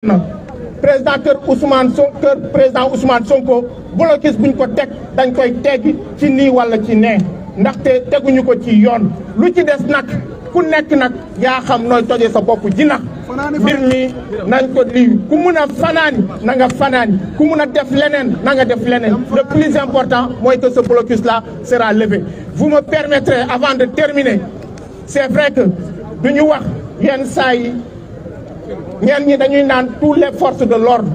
président président Ousmane Sonko blocus buñ ko teg dañ koy teggi ci nii wala ci nee ndaxte teguñu ko ci yoon lu ci des nag ku nekk nag yaa xam nooy tojee sa bopp ji nax mbir mi nañ ko lii ku mun a fanaani na nga fanaani ku mun a def leneen na nga def leneen le plus important mooy que ce blocus là sera levé. Vous me permettrez avant de terminer, c'est vrai que duñu wax yenn saa yi ñenn ñi dañuy naan tous les forces de l'ordre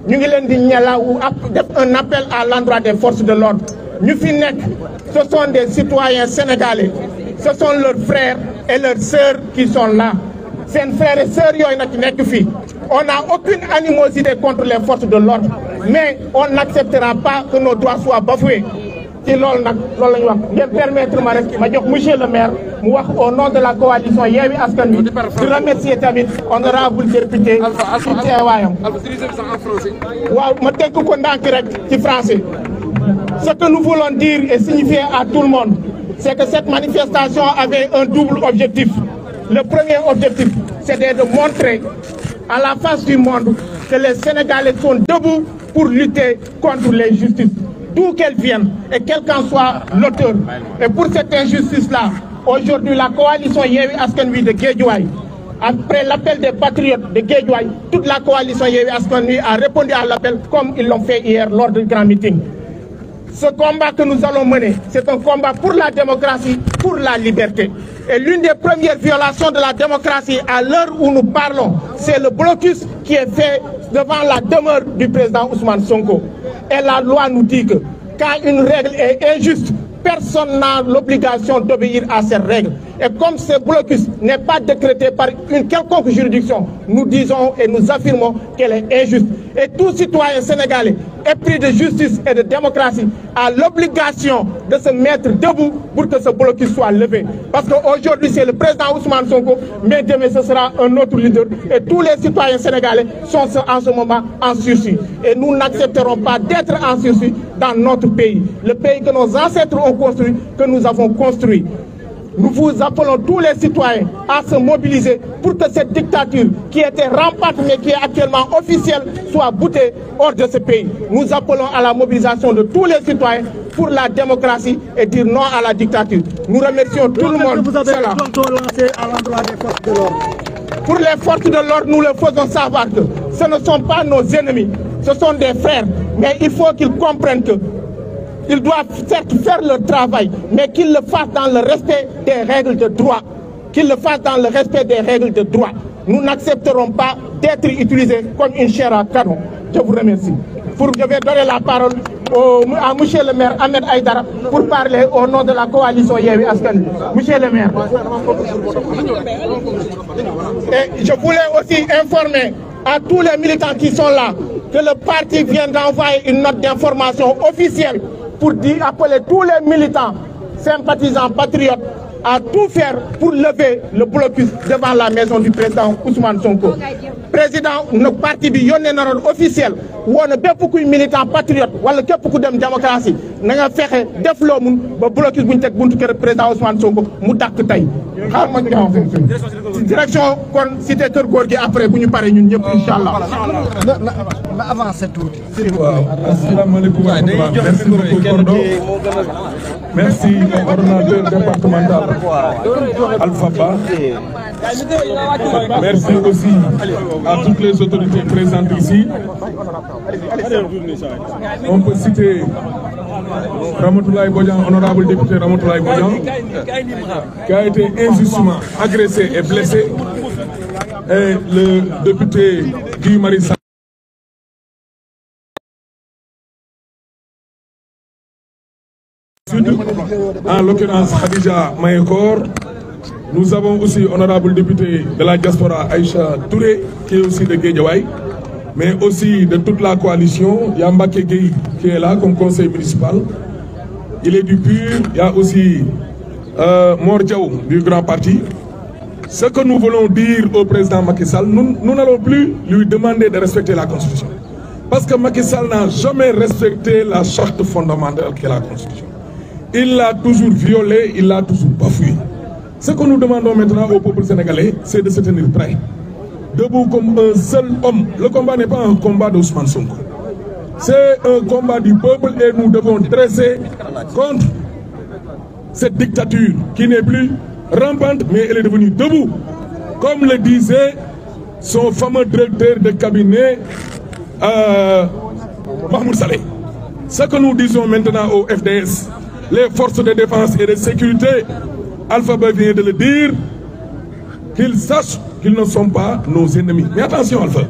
ñu ngi leen di ñelaawu def un appel à l'endroit des forces de l'ordre ñu fi nekk ce sont des citoyens sénégalais, ce sont leurs frères et leurs sœurs qui sont là seen frères et sœurs yooyu nag nekk fii on n'a aucune animosité contre les forces de l'ordre mais on n'acceptera pas que nos droits soient bafoués ci loolu nag loolu la ñu wax ngeen permettre ma rek ma jox monsieur le maire mu wax au nom de la coalition Yewwi Askan Wi di remercier tamit honorable député ci teewaayam waaw ma tënk ko ndànk rek ci français. Ce que nous voulons dire et signifier à tout le monde, c'est que cette manifestation avait un double objectif. Le premier objectif, c'était de montrer à la face du monde que les Sénégalais sont debout pour lutter contre l'injustice, d'où qu'elle vienne et quel qu'en soit l'auteur. Et pour cette injustice-là, aujourd'hui, la coalition Yewwi Askan Wi de Guédiawaye, après l'appel des patriotes de Guédiawaye, toute la coalition Yewwi Askan Wi a répondu à l'appel comme ils l'ont fait hier lors du grand meeting. Ce combat que nous allons mener, c'est un combat pour la démocratie, pour la liberté. Et l'une des premières violations de la démocratie à l'heure où nous parlons, c'est le blocus qui est fait devant la demeure du président Ousmane Sonko. Et la loi nous dit que quand une règle est injuste, personne n'a l'obligation d'obéir à ces règles. Et comme ce blocus n'est pas décrété par une quelconque juridiction, nous disons et nous affirmons qu'elle est injuste. Et tout citoyen sénégalais épris de justice et de démocratie a l'obligation de se mettre debout pour que ce blocus soit levé. Parce qu'aujourd'hui c'est le président Ousmane Sonko, mais demain ce sera un autre leader. Et tous les citoyens sénégalais sont en ce moment en sursis. Et nous n'accepterons pas d'être en sursis dans notre pays. Le pays que nos ancêtres ont construit, que nous avons construit. Nous vous appelons tous les citoyens à se mobiliser pour que cette dictature qui était rampante mais qui est actuellement officielle soit boutée hors de ce pays. Nous appelons à la mobilisation de tous les citoyens pour la démocratie et dire non à la dictature. Nous remercions tout le monde. Vous avez lancé à l'endroit des forces de l'ordre. Pour les forces de l'ordre, nous leur faisons savoir que ce ne sont pas nos ennemis, ce sont des frères. Mais il faut qu'ils comprennent que ils doivent certes faire leur travail, mais qu'ils le fassent dans le respect des règles de droit. Qu'ils le fassent dans le respect des règles de droit. Nous n'accepterons pas d'être utilisés comme une chair à canon. Je vous remercie. Je vais donner la parole à monsieur le maire Ahmed Aïdara pour parler au nom de la coalition Yewwi Askan Wi. Monsieur le maire. Et je voulais aussi informer à tous les militants qui sont là que le parti vient d'envoyer une note d'information officielle pour appeler tous les militants, sympathisants, patriotes à tout faire pour lever le blocus devant la maison du président Ousmane Sonko. Président, notre parti bi yónnee na noon officiel woon bépp kuy militant patriote wala képp ku dem démocratie na nga fexe def loo mun ba blocus bu ñu teg buntu kër président Ousmane Sonko mu dakk tey. xaaral ma nga wax direction kon cité Kër Góor gi après bu ñu paree ñun ñëpp incha allah. na avancé tuuti. waaw asalaamaaleykum wa rahmatulah. Merci beaucoup Kordo. Merci au coordonnateur départemental Alpha Ba. Merci aussi à toutes les autorités présentes ici. On peut citer Ramatoulaye Bodian, honorable député Ramatoulaye Bodian, qui a été injustement agressé et blessé, et le député Guy Marius Sagna. En l'occurrence Khadija Mayekor. Nous avons aussi honorable député de la diaspora Aïcha Touré, qui est aussi de Guédiawaye, mais aussi de toute la coalition. Il y a Mbaké Gueye qui est là comme conseil municipal. Il est du PUR. Il y a aussi Mor Diaw du Grand Parti. Ce que nous voulons dire au président Macky Sall, nous n'allons plus lui demander de respecter la Constitution. Parce que Macky Sall n'a jamais respecté la charte fondamentale qu'est la Constitution. Il l'a toujours violée, il l'a toujours bafouée. Ce que nous demandons maintenant au peuple sénégalais, c'est de se tenir prêt. debout comme un seul homme. Le combat n'est pas un combat d'Ousmane Sonko. C'est un combat du peuple et nous devons dresser contre cette dictature qui n'est plus rampante, mais elle est devenue debout. Comme le disait son fameux directeur de cabinet, Mahmoud Saleh. Ce que nous disons maintenant au FDS, les forces de défense et de sécurité, Alpha Ba vient de le dire, qu'ils sachent qu'ils ne sont pas nos ennemis. Mais attention Alpha,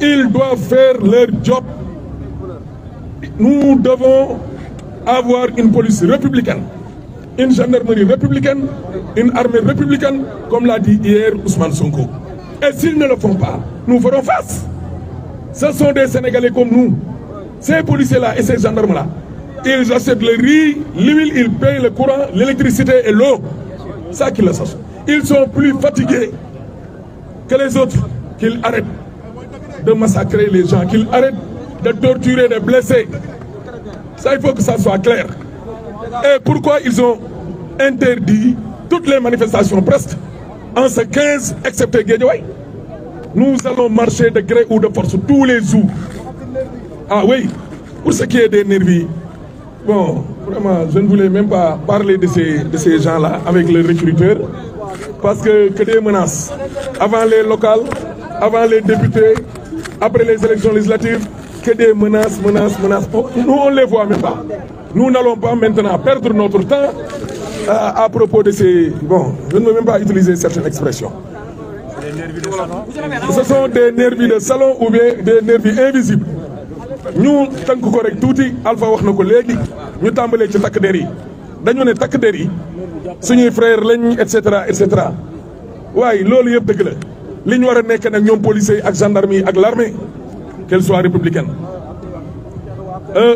ils doivent faire leur job. Nous devons avoir une police républicaine, une gendarmerie républicaine, une armée républicaine, comme l'a dit hier Ousmane Sonko. Et s'ils ne le font pas, nous ferons face. Ce sont des Sénégalais comme nous. Ces policiers-là et ces gendarmes-là, ils achètent le riz, l'huile, ils payent le courant, l'électricité et l'eau. Ça qu'ils le sachent. Ils sont plus fatigués que les autres. Qu'ils arrêtent de massacrer les gens, qu'ils arrêtent de torturer, de blesser. Ça, il faut que ça soit clair. Et pourquoi ils ont interdit toutes les manifestations presque en ce 15, excepté Guédiawaye? Nous allons marcher de gré ou de force tous les jours. Ah oui, pour ce qui est des nervis, bon, vraiment, je ne voulais même pas parler de ces gens-là avec les recruteurs, parce que des menaces, avant les locales, avant les députés, après les élections législatives, que des menaces. Nous, on ne les voit même pas. Nous n'allons pas maintenant perdre notre temps à propos de ces... Bon, je ne veux même pas utiliser certaines expressions. Ce sont des nervis de salon ou bien des nervis invisibles. Nous, tant que correct touti, Alpha wax nako légui, ñu tambalé ci tak der yi. Dañu né tak der yi suñuy frère lañ etc. Way lolu yeb deug la. Liñ wara nek nak ñom policiers ak gendarmerie ak l'armée qu'elle soit républicaine.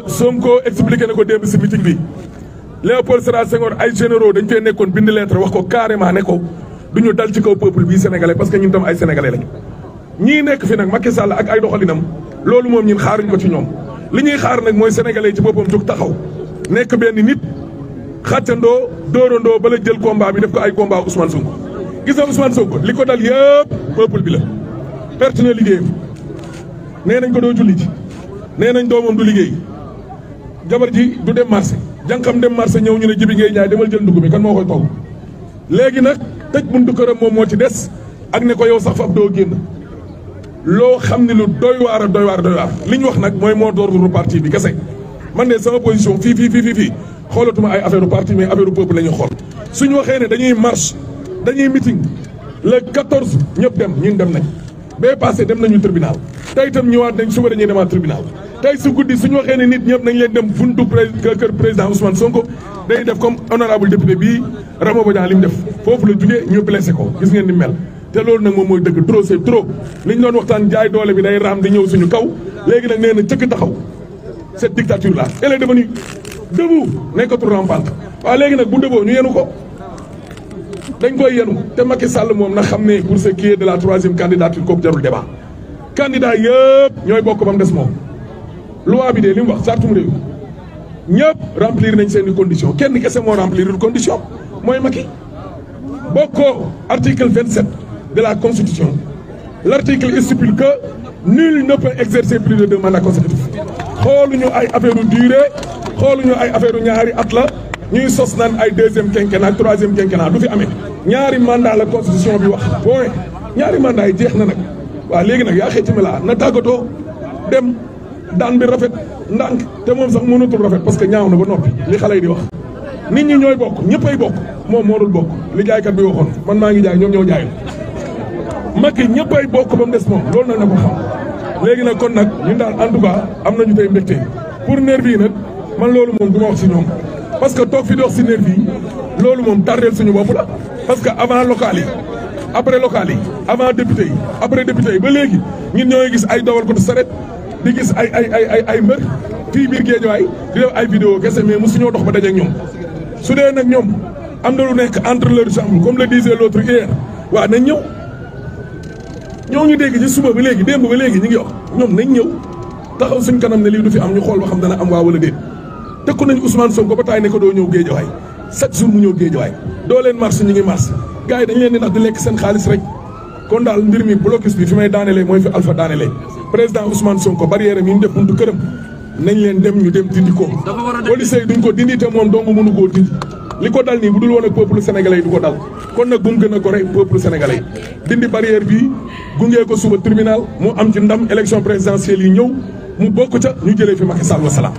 Sonko expliqué nako demb ci meeting bi. Léopold Sédar Senghor ay généraux dañ fay nekkon bind lettre wax ko carrément ne ko duñu dal ci kaw peuple bi sénégalais parce que ñun tam ay sénégalais lañ. Ñi nekk fi nak Macky Sall ak ay doxalinam loolu moom ñun xaaruñ ko ci ñoom li ñuy xaar nag mooy sénégalais ci boppam jóg taxaw nekk benn nit xàccandoo dóorandoo bala jël combat bi def ko ay combat Ousmane Sonko. Gis nga Ousmane Sonko li ko dal yëpp peuple bi la perte na liggéeyam nee nañ ko doo julli ci nee nañ doomam du liggéey jabar ji du dem marché jànqam dem marché ñëw ñu ne Jibi Ngay Njaay demal jël ndugg bi kan moo koy togg léegi nag tëj buntu këram moom moo ci des ak ne ko yow sax faf doo génn. loo xam ne lu doy waar li ñu wax nag mooy moo d'ordre parti bi kese man de sama position fii xoolatuma ay affaire parti mais affaire peuple la ñuy xool suñu waxee ne dañuy marche dañuy meeting le 14 ñëpp dem ñun dem nañ bee passé dem nañu tribunal tey itam ñëwaat nañ suba dañuy demaat tribunal tey su guddi suñu waxee ne nit ñëpp nañ leen dem buntu kër président Ousmane Sonko day def comme honorable député bii Ramo Bodian li mu def foofu la jugee ñu blessé ko gis ngeen ni mel. te loolu nag moom mooy dëgg trop c'est trop li ñu doon waxtaan jaay doole bi day raam di ñëw suñu kaw léegi nag nee na cëkk taxaw cette dictature là elle est devenue debout nekkatul rampante waaw léegi nag bu deboo ñu yenu ko dañ koy yenu te Macky Sall moom na xam ne pour ce qui est de la troisième candidature kooku jarul débat candidat yëpp ñooy bokk ba mu des moom loi bi de li mu wax sartum réew ñëpp remplir nañ seen i conditions kenn kese moo remplir condition mooy Macky bokkoo article 27 de la Constitution. L'article stipule que nul ne peut exercer plus de 2 mandats consécutifs. xooluñu ay affaire durée xooluñu ay affaire ñaari at la ñuy sos naan ay 2e quinquennat ak 3e quinquennat du fi amee ñaari mandat la constitution bi wax point ñaari mandat yi jeex na nag waaw léegi nag yaa xeeti mela na tàggatoo dem daan bi rafet ndànk te moom sax mënatul rafet parce que ñaaw na ba noppi li xale yi di wax nit ñi ñooy bokk ñëppay bokk moom moo dul bokk li jaaykat bi waxoon man maa ngi jaay ñoom ñoo jaayul Macky ñëppay bokk ba mu des moom loolu nag na ko xam léegi nag kon nag ñun daal en tout cas am nañu tey mbégte pour nervi yi nag man loolu moom du ma wax si ñoom parce que toog fi di wax si nervi yi loolu moom tardeel suñu bopp la parce que avant local yi après local yi avant député yi après député yi ba léegi ñun ñooy gis ay dawal ko saret di gis ay mbër fii biir Guédiawaye di def ay vidéo kese mais mosuñoo dox ba dajeeg ñoom su dee nag ñoom am na lu nekk entre leur jambe comme le disait l'autre hier waaw nañ ñëw ñoo ñu dégg ci suba ba léegi démb ba léegi ñu ngi wax ñoom nañ ñëw taxaw suñ kanam ne lii du fi am ñu xool ba xam dana am waa wala déet tekku nañ Ousmane Sonko ba taay ne ko doo ñëw Guédiawaye chaque jour mu ñëw Guédiawaye doo leen marche ñu ngi marche gars yi dañ leen di ndax di lekk seen xaalis rek kon daal mbir mi blocus bi fi may daanelee mooy fi Alpha daanelee président Ousmane Sonko barrière am yi ñu def buntu këram nañ leen dem ñu dem dindi ko. policiers yi duñ ko dindi te moom dong mënu koo dindi li ko dal nii bu dul woon ak peuple sénégalais yi du ko dal kon nag bu mu gën a gore peuple sénégalais yi dindi barrière bi gungee ko suba tribunal mu am ci ndam élection présidentielle yi ñëw mu bokk ca ñu jëlee fi Macky Sall wa salaam.